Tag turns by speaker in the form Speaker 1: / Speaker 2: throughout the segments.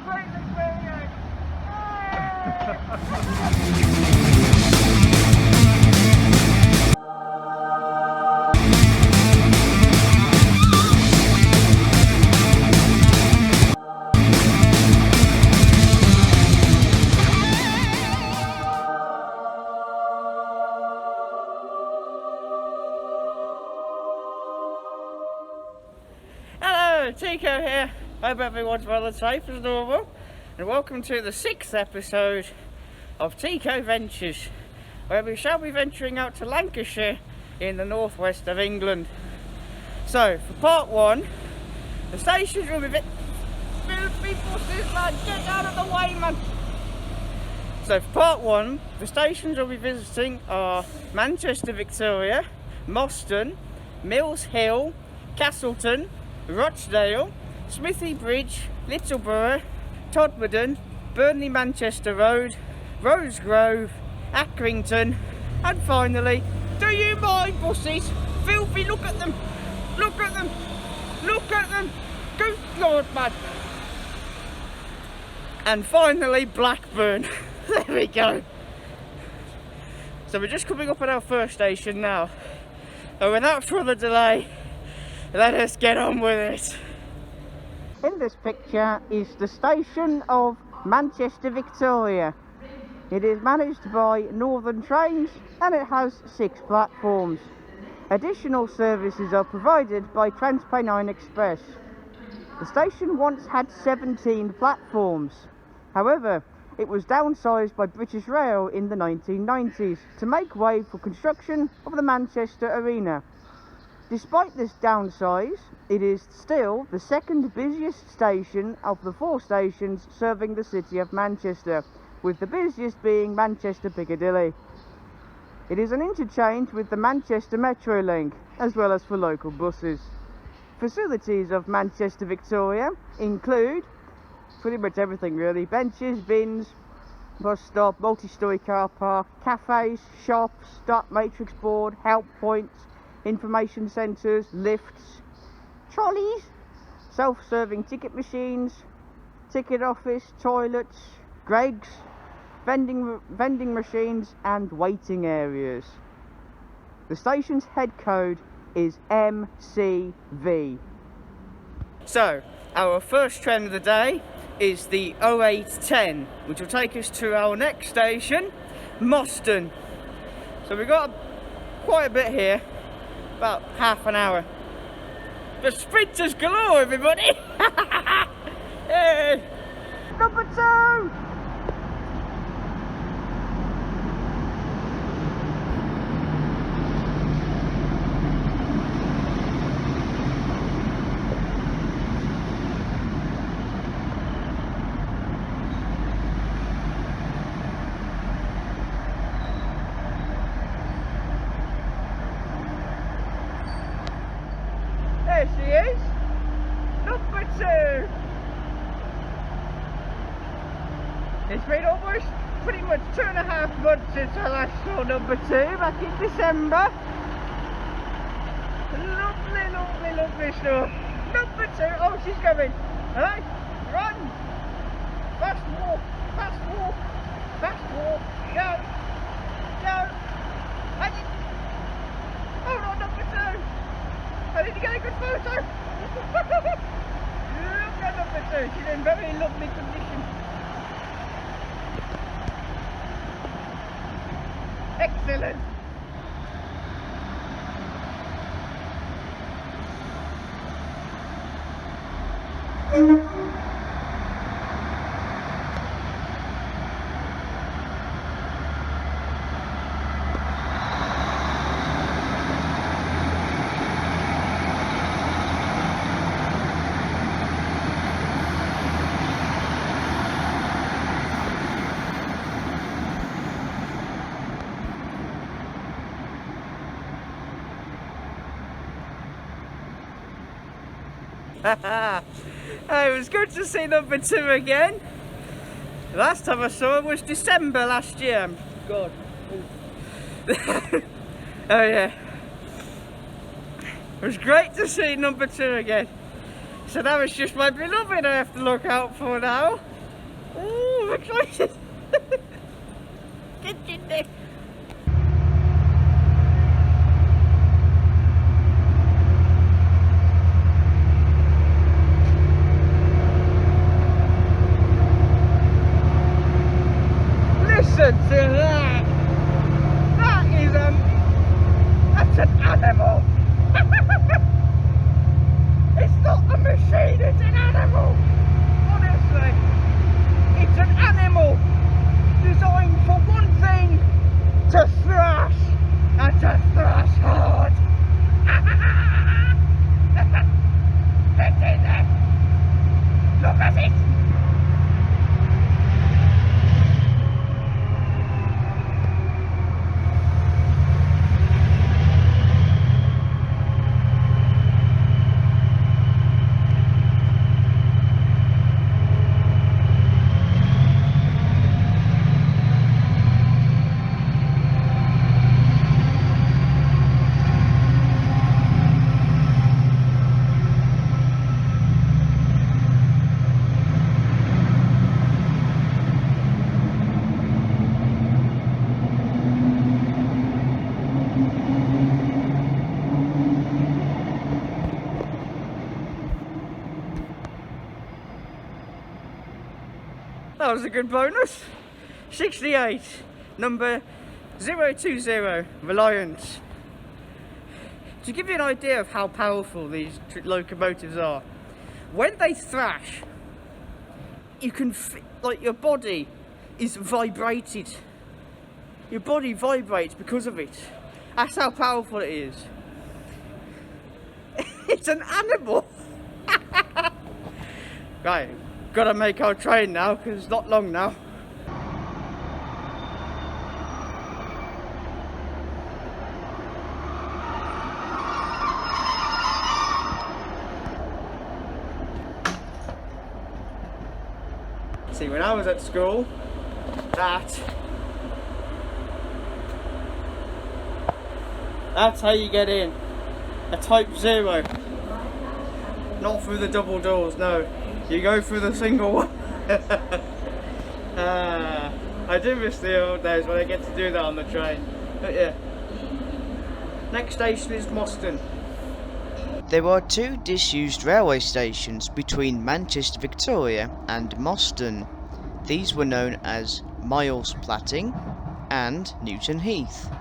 Speaker 1: Hello, Tico here. Hope everyone's well and safe as normal, and welcome to the 6th episode of Tico Ventures, where we shall be venturing out to Lancashire in the northwest of England. So, for part 1, the stations will be people, man, get out of the way, man. So, for part 1, the stations we'll be visiting are Manchester Victoria, Moston, Mills Hill, Castleton, Rochdale, Smithy Bridge, Littleborough, Todmorden, Burnley Manchester Road, Rosegrove, Accrington, and finally, do you mind buses? Filthy, look at them! Look at them! Look at them! Good Lord, man! And finally, Blackburn. There we go. So we're just coming up at our first station now. And without further delay, let us get on with it. In this picture is the station of Manchester Victoria. It is managed by Northern Trains and it has 6 platforms. Additional services are provided by Trainspot Express. The station once had 17 platforms. However, it was downsized by British Rail in the 1990s to make way for construction of the Manchester Arena. Despite this downsize, it is still the second busiest station of the 4 stations serving the city of Manchester, with the busiest being Manchester Piccadilly. It is an interchange with the Manchester Metro link, as well as for local buses. Facilities of Manchester Victoria include pretty much everything really: benches, bins, bus stop, multi-storey car park, cafes, shops, dot matrix board, help points, information centres, lifts, trolleys, self-serving ticket machines, ticket office, toilets, Greggs, vending machines and waiting areas. The station's head code is MCV. So, our first train of the day is the 0810, which will take us to our next station, Moston. So we've got quite a bit here. About half an hour. The sprinters galore, everybody! Hey! Number 2! There she is, number 2. It's been almost pretty much 2.5 months since I last saw number 2 back in December. Lovely, lovely, lovely stuff. Number 2, oh, she's coming. Hey, run! Fast walk, fast walk, fast walk. Go, go. Oh no, number 2. I need to get a good photo. Look at number 2. She's in very lovely condition. Excellent. It was good to see number 2 again. The last time I saw him was December last year. God. Oh yeah. It was great to see number 2 again. So that was just my beloved I have to look out for now. Oh, I'm excited. Get in there. Listen to that! That is that's an animal! It's not a machine, it's an animal! Honestly, it's an animal designed for one thing, to thrash, and to thrash hard! Get in there! Look at it! That was a good bonus. 68, number 020, Reliance. To give you an idea of how powerful these locomotives are, when they thrash, you can like your body is vibrated. Your body vibrates because of it. That's how powerful it is. It's an animal. Right. Gotta make our train now because it's not long now. See, when I was at school, that's how you get in. A type 0. Not through the double doors, no. You go through the single one. I do miss the old days when I get to do that on the train. But yeah. Next station is Moston.
Speaker 2: There are two disused railway stations between Manchester, Victoria and Moston. These were known as Miles Platting and Newton Heath.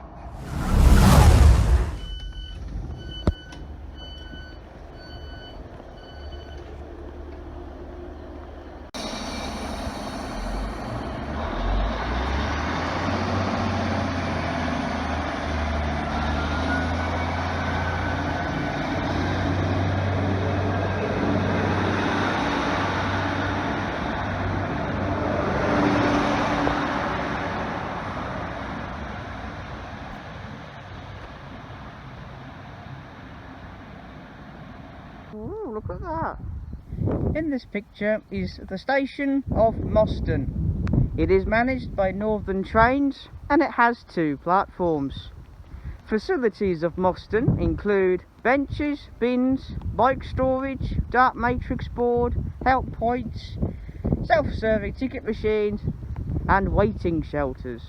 Speaker 1: Ooh, look at that. In this picture is the station of Moston. It is managed by Northern Trains and it has 2 platforms. Facilities of Moston include benches, bins, bike storage, dark matrix board, help points, self-serving ticket machines and waiting shelters.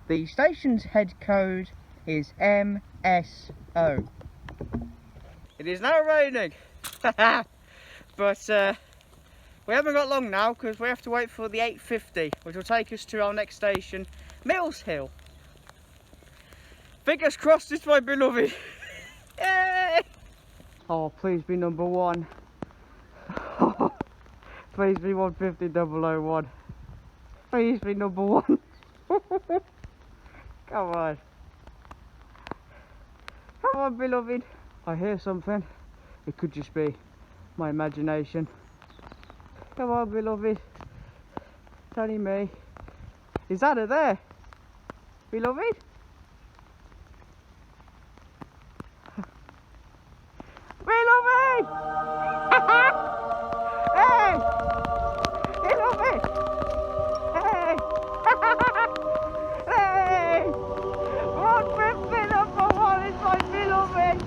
Speaker 1: The station's head code is MSO. It is now raining, but we haven't got long now because we have to wait for the 8:50, which will take us to our next station, Mills Hill. Fingers crossed it's my beloved. Yay! Oh, please be number 1. Please be 150001. Please be number 1. Come on. Come on, beloved. I hear something. It could just be my imagination. Come on, beloved. It's only me. Is that it there? Beloved? Beloved! Hey! Beloved! Hey! Hey! 150 is my beloved!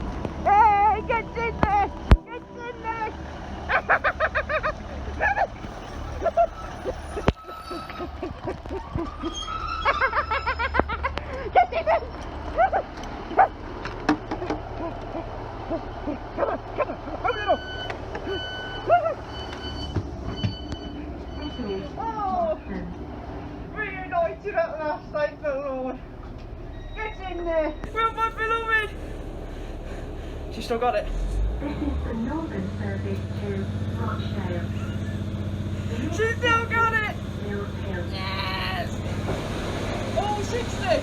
Speaker 1: Hey, get in there! Get in there! Yeah! Where's my beloved? She still got it.
Speaker 3: This is the northern service to Rochdale.
Speaker 1: She still got it!
Speaker 3: Mills Hill.
Speaker 1: Yes! Oh, 60!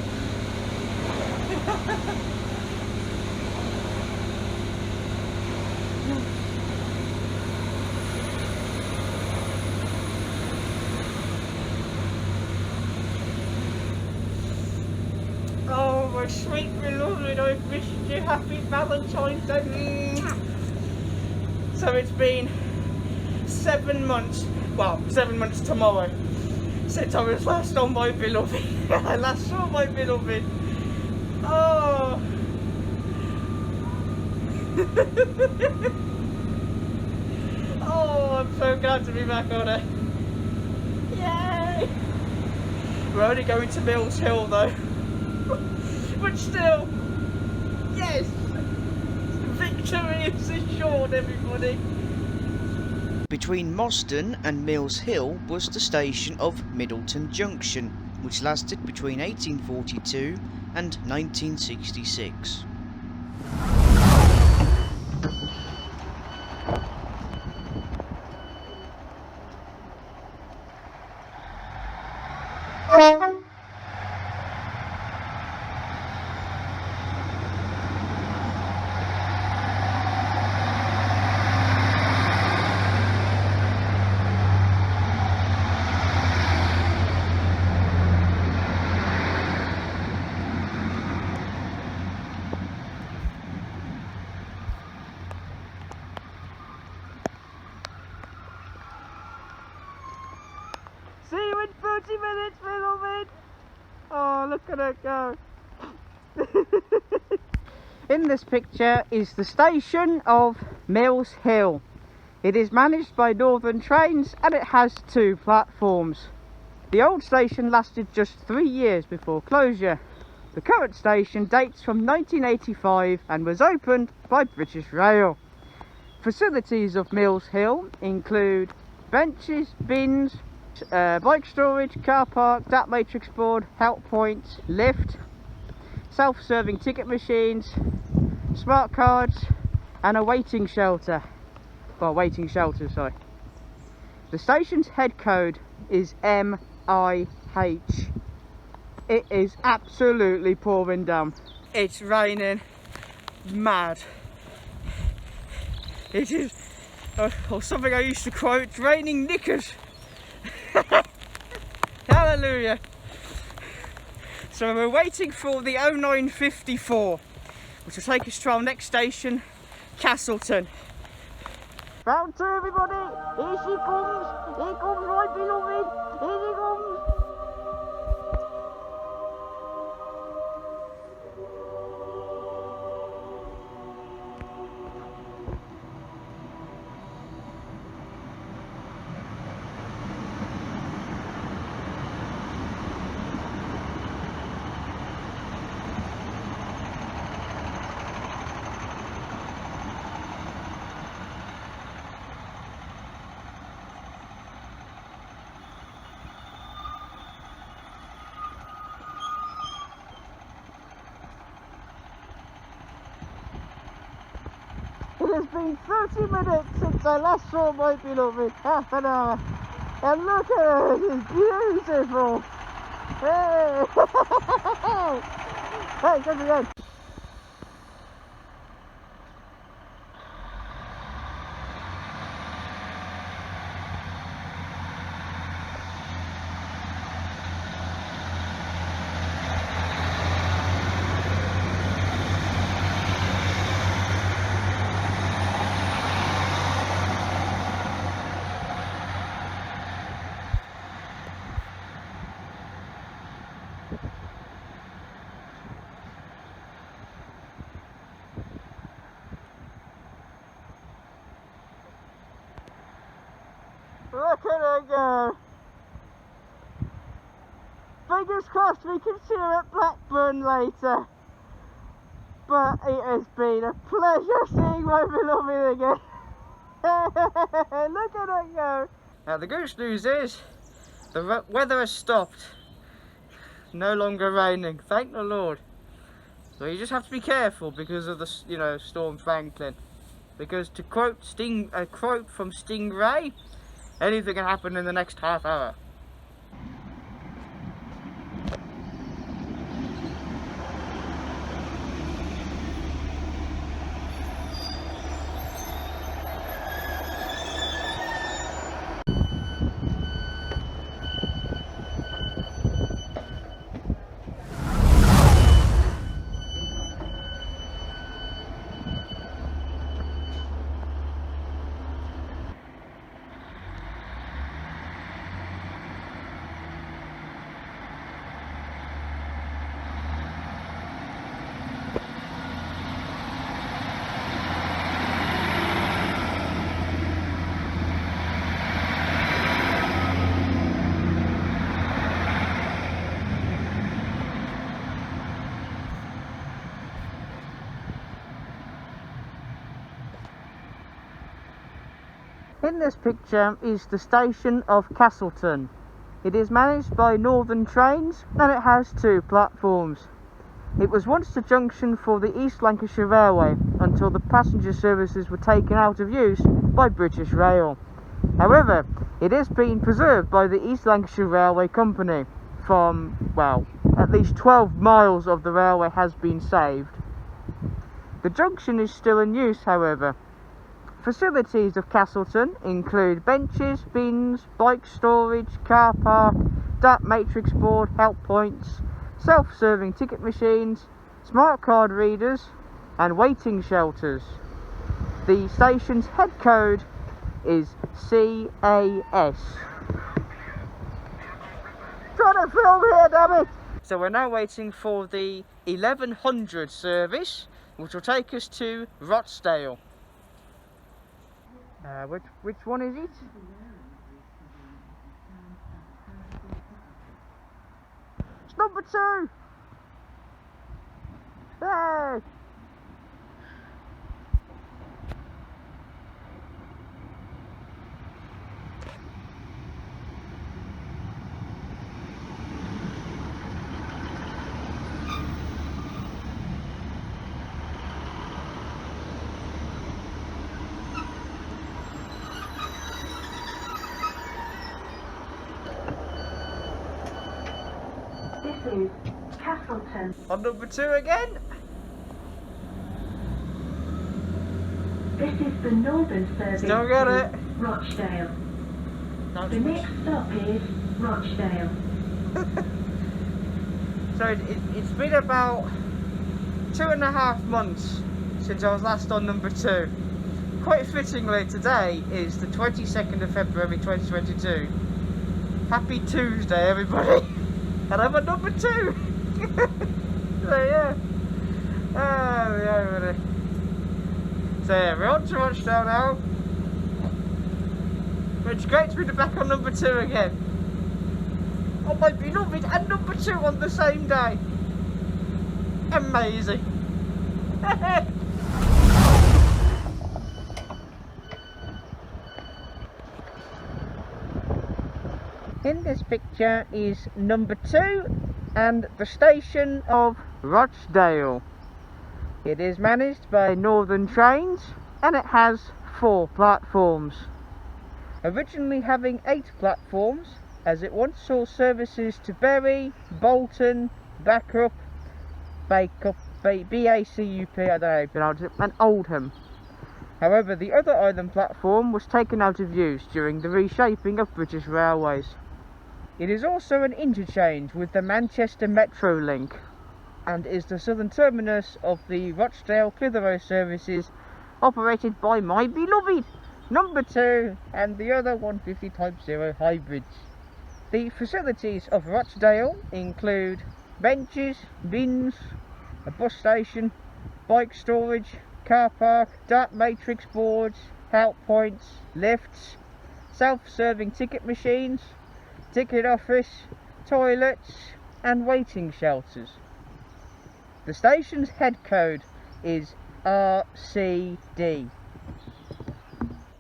Speaker 1: Oh, my sweet beloved, I've wished you happy Valentine's Day. So it's been 7 months, well, 7 months tomorrow, since I was last on my beloved. I last saw my beloved. Oh. Oh, I'm so glad to be back on her. Yay! We're only going to Mills Hill though. But still, yes! Victory is assured, everybody.
Speaker 2: Between Moston and Mills Hill was the station of Middleton Junction, which lasted between 1842 and 1966.
Speaker 1: See you in 30 minutes, beloved! Oh, look at her go. In this picture is the station of Mills Hill. It is managed by Northern Trains and it has 2 platforms. The old station lasted just 3 years before closure. The current station dates from 1985 and was opened by British Rail. Facilities of Mills Hill include benches, bins, bike storage, car park, DAT matrix board, help point, lift, self-serving ticket machines, smart cards and a waiting shelter. Well, waiting shelter, sorry. The station's head code is MIH. It is absolutely pouring down. It's raining mad. It is, or something I used to quote, it's raining knickers. Hallelujah. So we're waiting for the 0954, which will take us to our next station, Castleton. Round 2, everybody. Here she comes. Here comes my beloved. Here she comes. It has been 30 minutes since I last saw my beloved, half an hour. And look at her, it is beautiful. Hey! Hey, come again. Look at her go. Fingers crossed we can see her at Blackburn later. But it has been a pleasure seeing my beloved again. Look at her go. Now the good news is the weather has stopped. No longer raining, thank the Lord. So you just have to be careful because of the, you know, Storm Franklin. Because to quote a quote from Stingray, anything can happen in the next half hour. In this picture is the station of Castleton. It is managed by Northern Trains and it has 2 platforms. It was once the junction for the East Lancashire Railway until the passenger services were taken out of use by British Rail. However, it is being preserved by the East Lancashire Railway Company. From, well, at least 12 miles of the railway has been saved. The junction is still in use, however. Facilities of Castleton include benches, bins, bike storage, car park, dark matrix board, help points, self-serving ticket machines, smart card readers and waiting shelters. The station's head code is CAS. Trying to film here, damn it! So we're now waiting for the 1100 service, which will take us to Rochdale. Which one is it? It's number 2! Hey!
Speaker 3: This is Castleton.
Speaker 1: On number 2 again?
Speaker 3: This is the northern service
Speaker 1: Still got
Speaker 3: to
Speaker 1: it.
Speaker 3: Rochdale.
Speaker 1: No,
Speaker 3: The next stop is Rochdale.
Speaker 1: So it's been about 2.5 months since I was last on number 2. Quite fittingly, today is the 22nd of February 2022. Happy Tuesday, everybody! And I'm at number 2! So yeah. Oh, yeah, everybody. So yeah, we're on to Rochdale now. But it's great to be back on number 2 again. Oh my beloved, and number 2 on the same day. Amazing. In this picture is number 2 and the station of Rochdale. It is managed by Northern Trains and it has 4 platforms. Originally having 8 platforms, as it once saw services to Bury, Bolton, Backup, BACUP, I don't know, and Oldham. However, the other island platform was taken out of use during the reshaping of British Railways. It is also an interchange with the Manchester Metro link and is the southern terminus of the Rochdale Clitheroe services operated by my beloved number 2 and the other 150 Type 0 hybrids. The facilities of Rochdale include benches, bins, a bus station, bike storage, car park, dark matrix boards, help points, lifts, self-serving ticket machines, ticket office, toilets and waiting shelters. The station's head code is RCD.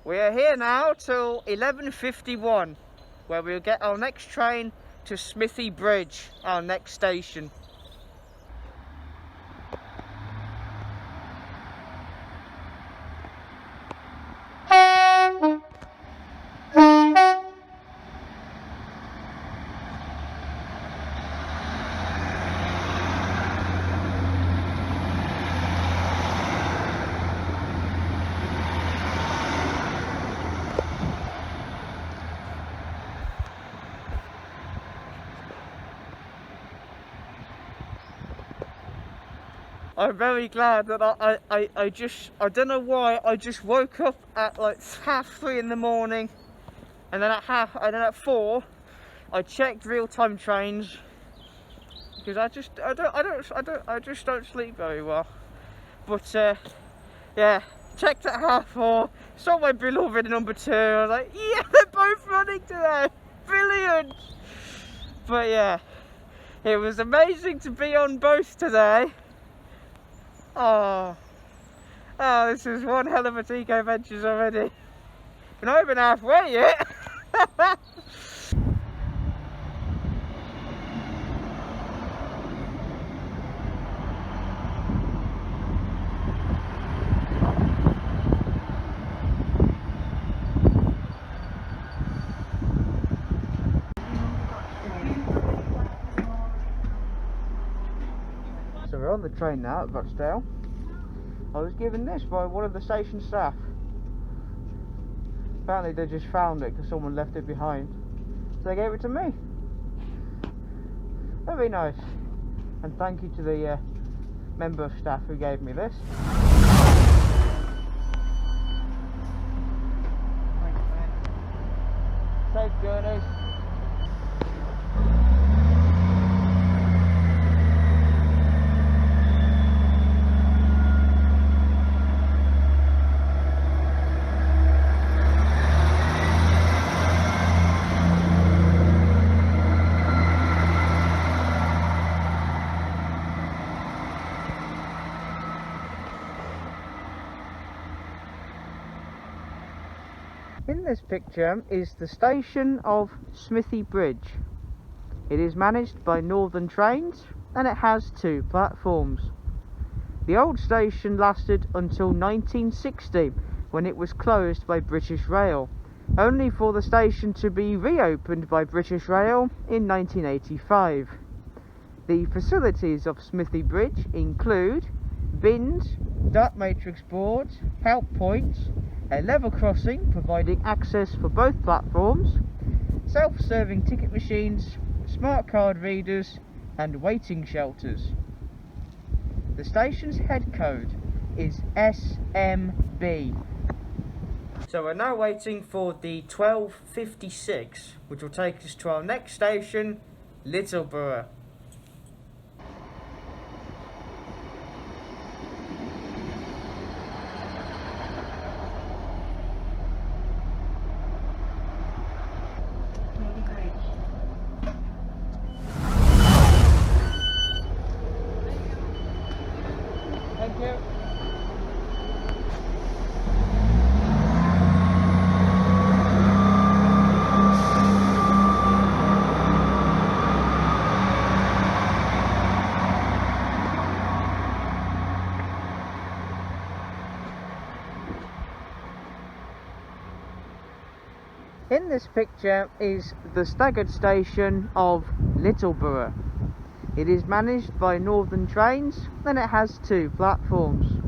Speaker 1: We are here now till 11:51, where we'll get our next train to Smithy Bridge, our next station. I'm very glad that I don't know why, I just woke up at like 3:30 in the morning, and then at 4 I checked real-time trains, because I just don't sleep very well. But yeah, checked at 4:30, saw my beloved number 2, I was like, yeah, they're both running today, brilliant. But yeah, it was amazing to be on both today. Oh, this is one hell of a Tico Ventures already. We're not even halfway yet. So we're on the train now at Rochdale. I was given this by one of the station staff. Apparently they just found it because someone left it behind. So they gave it to me. Very nice. And thank you to the member of staff who gave me this. Thanks, mate. Safe journeys. In this picture is the station of Smithy Bridge. It is managed by Northern Trains and it has 2 platforms. The old station lasted until 1960, when it was closed by British Rail, only for the station to be reopened by British Rail in 1985. The facilities of Smithy Bridge include bins, dart matrix boards, help points, a level crossing providing access for both platforms, self-serving ticket machines, smart card readers and waiting shelters. The station's head code is SMB. So we're now waiting for the 12:56, which will take us to our next station, Littleborough. Thank you. In this picture is the staggered station of Littleborough. It is managed by Northern Trains and it has 2 platforms.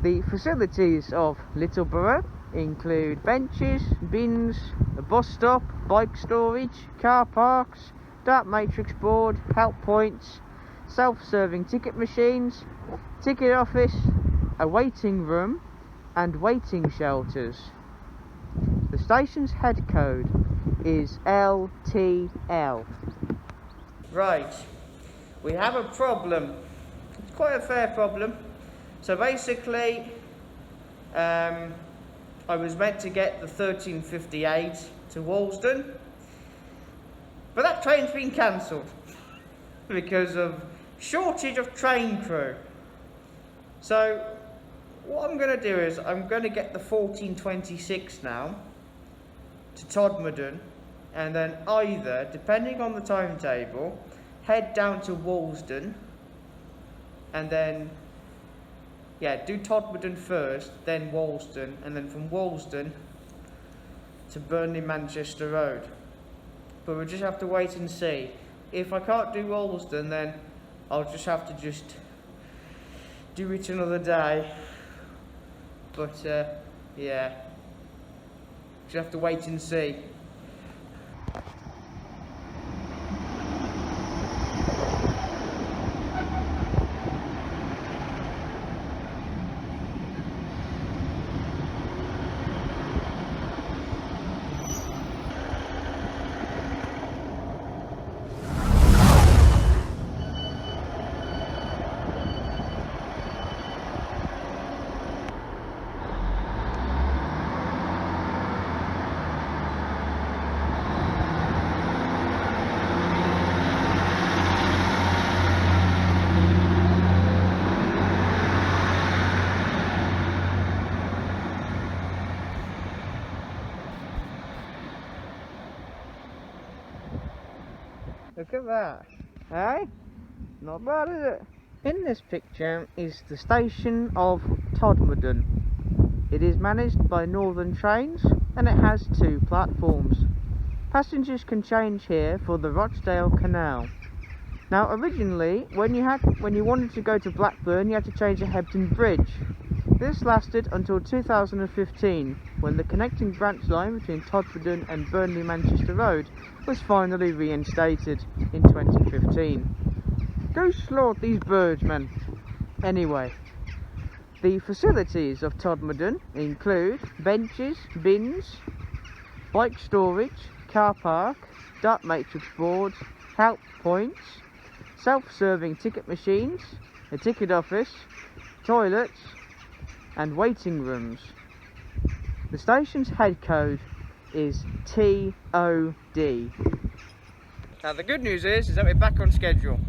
Speaker 1: The facilities of Littleborough include benches, bins, a bus stop, bike storage, car parks, dart matrix board, help points, self-serving ticket machines, ticket office, a waiting room and waiting shelters. The station's head code is LTL. Right, we have a problem. It's quite a fair problem. So basically, I was meant to get the 13:58 to Walsden, but that train's been cancelled because of shortage of train crew. So what I'm going to do is I'm going to get the 14:26 now to Todmorden, and then either, depending on the timetable, head down to Walsden and then do Todmorden first, then Walsden, and then from Walsden to Burnley Manchester Road. But we'll just have to wait and see. If I can't do Walsden, then I'll just have to do it another day. But yeah, just have to wait and see. Look at that. Hey? Not bad, is it? In this picture is the station of Todmorden. It is managed by Northern Trains and it has 2 platforms. Passengers can change here for the Rochdale Canal. Now originally, when you wanted to go to Blackburn, you had to change at Hebden Bridge. This lasted until 2015, when the connecting branch line between Todmorden and Burnley Manchester Road was finally reinstated in 2015. Go slaughter these birds, man. Anyway, the facilities of Todmorden include benches, bins, bike storage, car park, dot matrix boards, help points, self-serving ticket machines, a ticket office, toilets and waiting rooms. The station's head code is TOD. Now the good news is that we're back on schedule.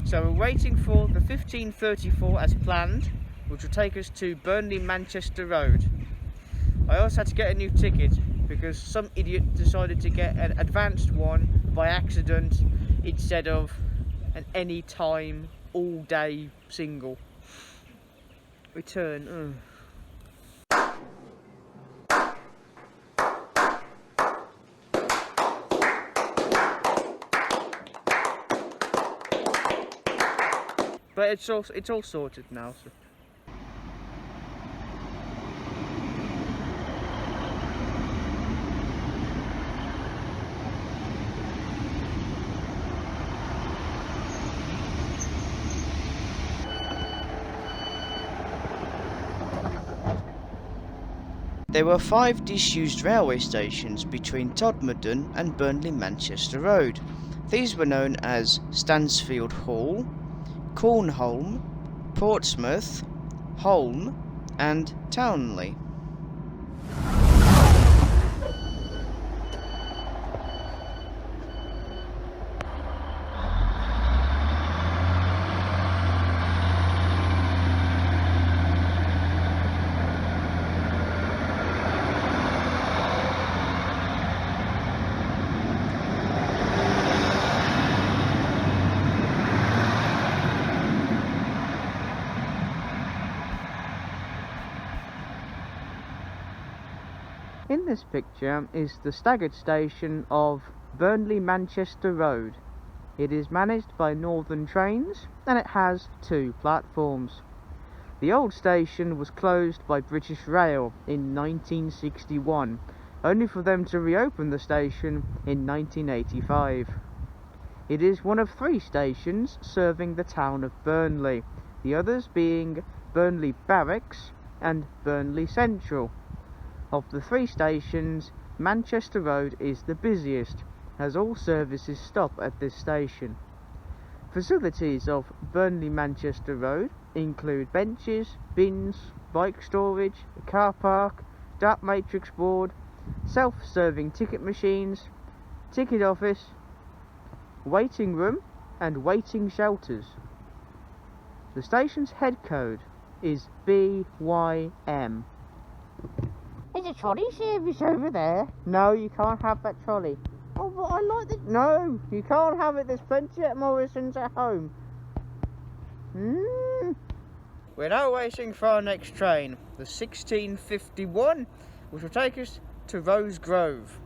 Speaker 1: So we're waiting for the 15:34 as planned, which will take us to Burnley Manchester Road. I also had to get a new ticket because some idiot decided to get an advanced one by accident instead of an anytime, all day single. Return. But it's all sorted now. So.
Speaker 2: There were 5 disused railway stations between Todmorden and Burnley Manchester Road. These were known as Stansfield Hall, Cornholme, Portsmouth, Holme and Townley.
Speaker 1: In this picture is the staggered station of Burnley Manchester Road. It is managed by Northern Trains and it has 2 platforms. The old station was closed by British Rail in 1961, only for them to reopen the station in 1985. It is one of 3 stations serving the town of Burnley, the others being Burnley Barracks and Burnley Central. Of the 3 stations, Manchester Road is the busiest, as all services stop at this station. Facilities of Burnley Manchester Road include benches, bins, bike storage, a car park, dot matrix board, self-serving ticket machines, ticket office, waiting room and waiting shelters. The station's head code is BYM. There's a trolley service over there. No, you can't have that trolley. Oh, but I like the... No, you can't have it. There's plenty at Morrison's at home. We're now waiting for our next train, the 16:51, which will take us to Rose Grove.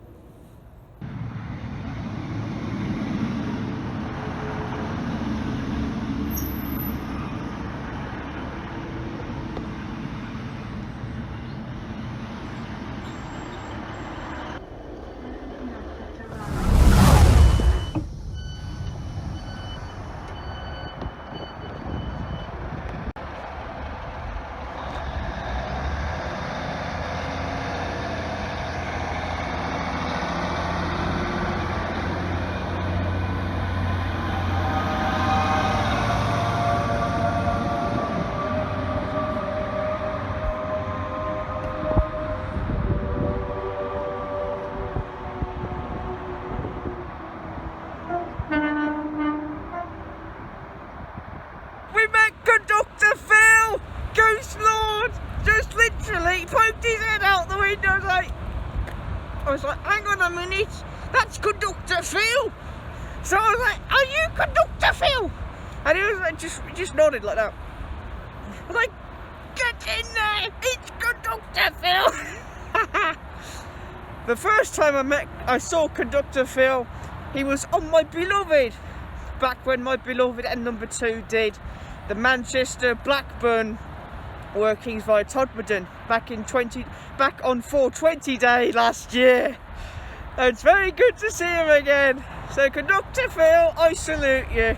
Speaker 1: We met Conductor Phil! Ghost Lord! Just literally poked his head out the window. I was like, hang on a minute, that's Conductor Phil! So I was like, "Are you Conductor Phil?" And he was like, just nodded like that. I was like, "Get in there! It's Conductor Phil!" The first time I saw Conductor Phil, he was on My Beloved, back when My Beloved and Number 2 did the Manchester Blackburn workings via Todmorden back on 420 Day last year. And it's very good to see him again. So Conductor Phil, I salute you.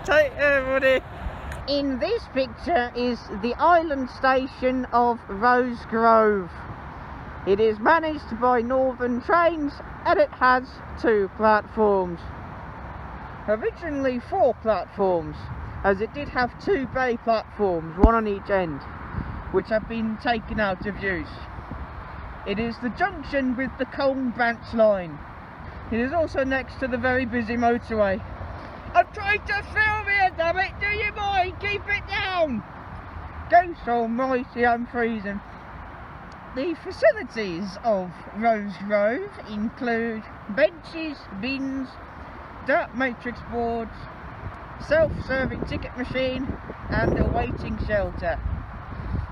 Speaker 1: Take care, buddy. In this picture is the island station of Rosegrove. It is managed by Northern Trains and it has 2 platforms. Originally 4 platforms, as it did have 2 bay platforms, one on each end, which have been taken out of use. It is the junction with the Colne Branch line. It is also next to the very busy motorway. I'm trying to film here, damn it! Do you mind? Keep it down! Ghost almighty, I'm freezing. The facilities of Rosegrove include benches, bins, dirt matrix boards, self-serving ticket machine, and a waiting shelter.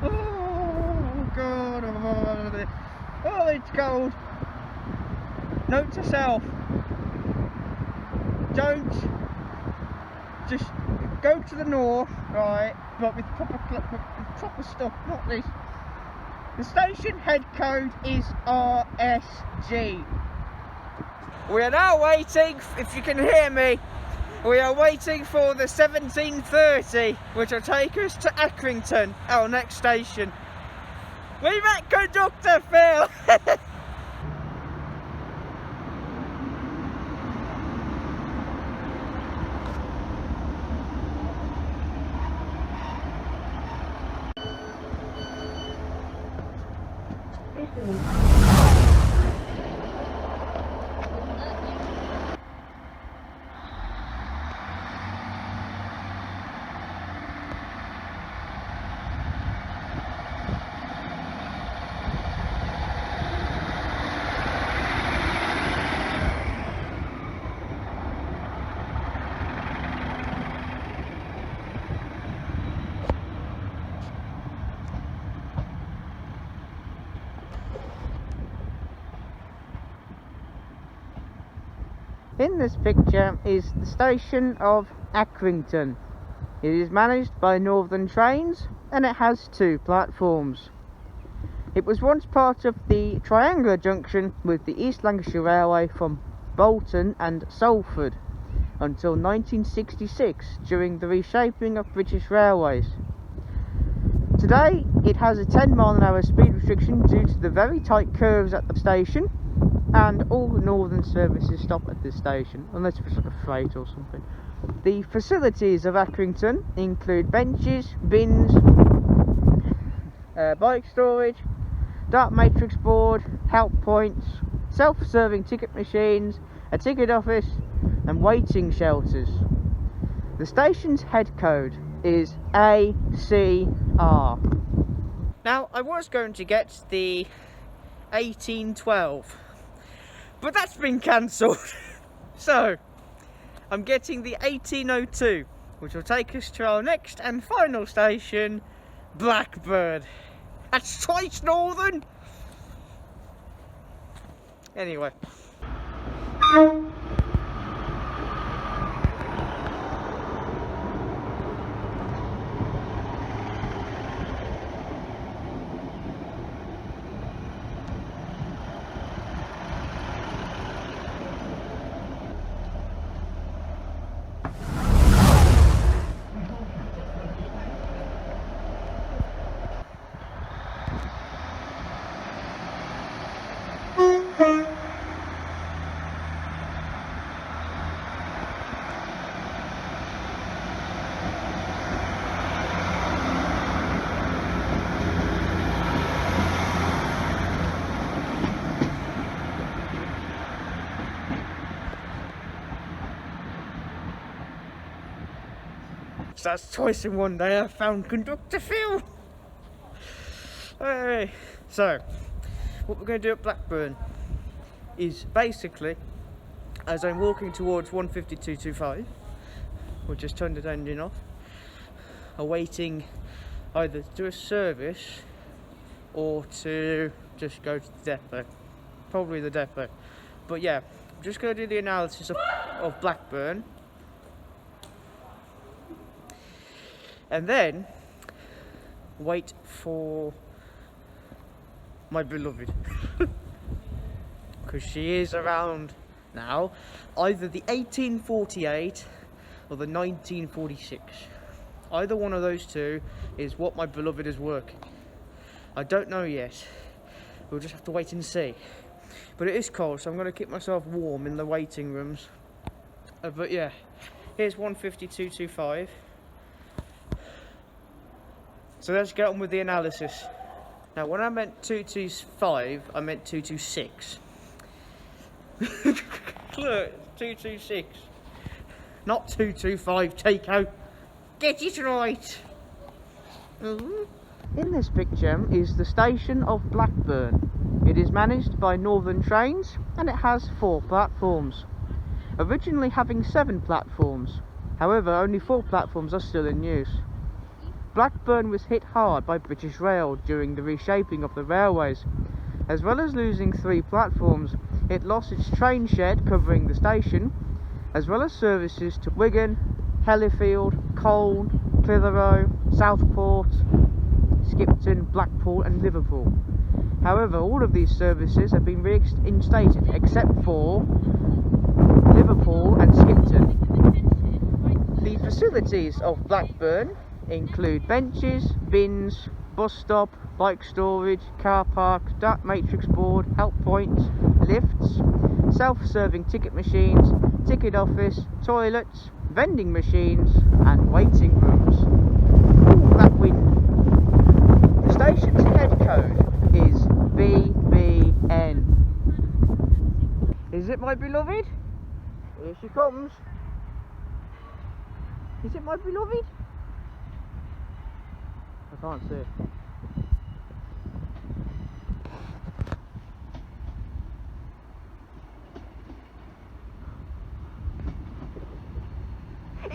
Speaker 1: Oh God! Oh, it's cold. Note to self: don't just go to the north, right? But with proper stuff, not this. The station head code is RSG. We are now waiting, if you can hear me, we are waiting for the 17:30, which will take us to Accrington, our next station. We met Conductor Phil! In this picture is the station of Accrington. It is managed by Northern Trains and it has 2 platforms. It was once part of the triangular junction with the East Lancashire Railway from Bolton and Salford until 1966 during the reshaping of British Railways. Today it has a 10-mile-an-hour speed restriction due to the very tight curves at the station, and all the northern services stop at this station, unless it's like a freight or something. The facilities of Accrington include benches, bins, bike storage, dark matrix board, help points, self-serving ticket machines, a ticket office, and waiting shelters. The station's head code is ACR. Now, I was going to get the 1812, but that's been cancelled. So, I'm getting the 1802, which will take us to our next and final station, Blackburn. That's twice northern. Anyway. So that's twice in one day I found Conductor Phil. Hey. So, what we're going to do at Blackburn is basically as I'm walking towards 15225, we'll just turn the engine off, awaiting either to do a service or to just go to the depot. Probably the depot. But yeah, I'm just going to do the analysis of Blackburn. And then wait for my beloved. Because she is around now, either the 1848 or the 1946. Either one of those two is what my beloved is working. I don't know yet. We'll just have to wait and see. But it is cold, so I'm going to keep myself warm in the waiting rooms. But yeah, here's 15225. So let's get on with the analysis. Now, when I meant 225, I meant 226. Look, 226. Not 225, Tico. Get it right. In this picture is the station of Blackburn. It is managed by Northern Trains and it has 4 platforms. Originally having 7 platforms, however only 4 platforms are still in use. Blackburn was hit hard by British Rail during the reshaping of the railways. As well as losing 3 platforms, it lost its train shed covering the station, as well as services to Wigan, Hellifield, Colne, Clitheroe, Southport, Skipton, Blackpool and Liverpool. However, all of these services have been reinstated except for Liverpool and Skipton. The facilities of Blackburn include benches, bins, bus stop, bike storage, car park, dark matrix board, help points, lifts, self-serving ticket machines, ticket office, toilets, vending machines and waiting rooms. Ooh, that wind. The station's head code is BBN. Is it my beloved? Here she comes. Is it my beloved? I can't see it.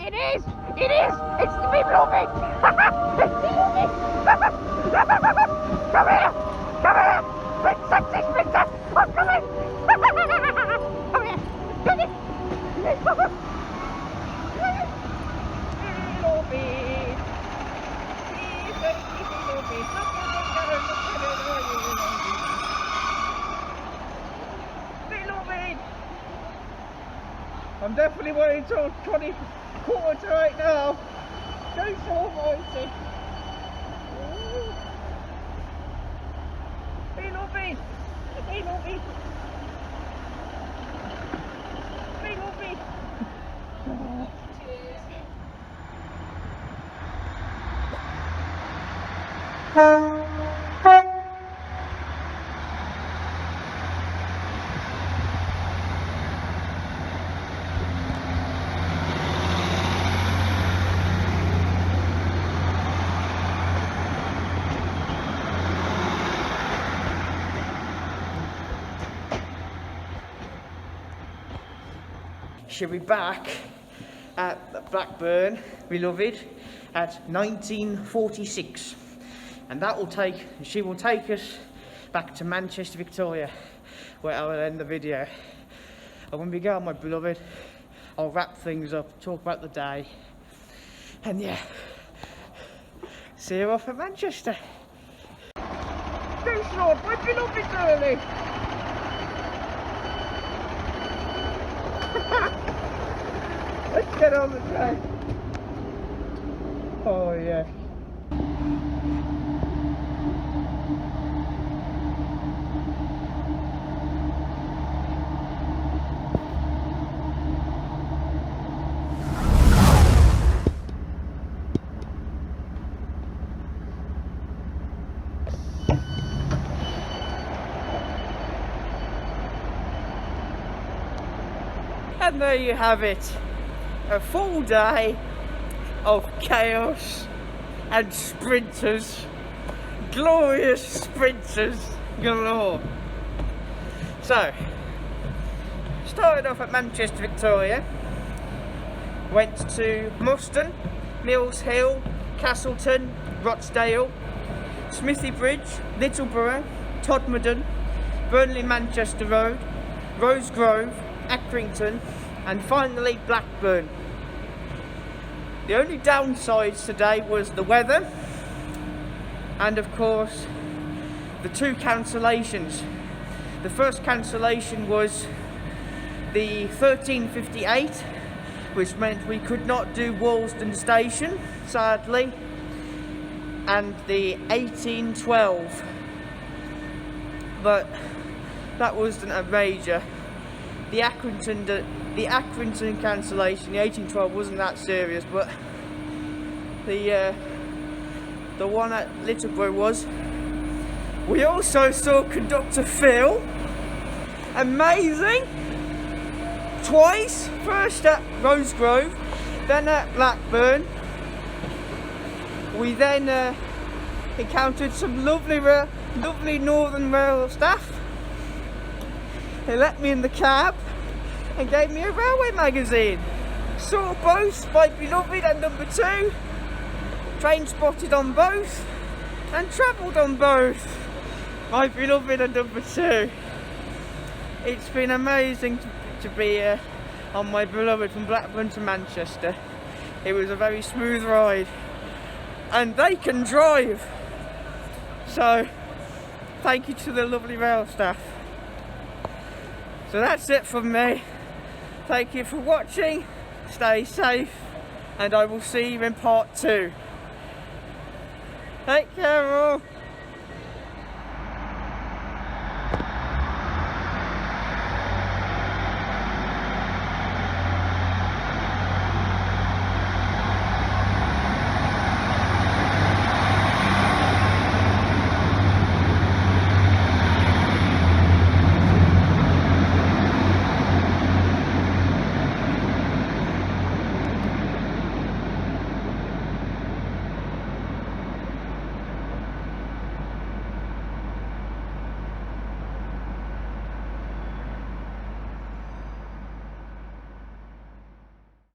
Speaker 1: It is! It is! It's me beloved! It's me beloved! Come here! Come here! Princess! Princess! I'm coming! Come here! Come here! I'm definitely waiting till 20 quarter to 8 now. Go so waiting. Be lovely. Be lovely. Be lovely. She'll be back at Blackburn, beloved, at 1946, and she will take us back to Manchester, Victoria, where I will end the video. And when we go, my beloved, I'll wrap things up, talk about the day, and yeah, see you off at Manchester. Thanks, Lord, my beloved early. Let's get on the train. Oh yeah. And there you have it. A full day of chaos and sprinters, glorious sprinters galore. So, started off at Manchester, Victoria, went to Moston, Mills Hill, Castleton, Rochdale, Smithy Bridge, Littleborough, Todmorden, Burnley Manchester Road, Rose Grove, Accrington, and finally Blackburn. The only downsides today was the weather and of course the two cancellations. The first cancellation was the 13:58, which meant we could not do Walsden Station, sadly, and the 18:12, but that wasn't a major. The Accrington cancellation, the 18:12, wasn't that serious, but the one at Littleborough was. We also saw Conductor Phil, amazing, twice, first at Rose Grove, then at Blackburn. We then encountered some lovely Northern Rail staff. They let me in the cab and gave me a railway magazine. Saw both My Beloved and number 2, Trainspotted on both, and travelled on both, My Beloved and number 2. It's been amazing to be on My Beloved from Blackburn to Manchester. It was a very smooth ride, and they can drive, so thank you to the lovely rail staff. So that's it from me. Thank you for watching, stay safe, and I will see you in part 2. Take care all.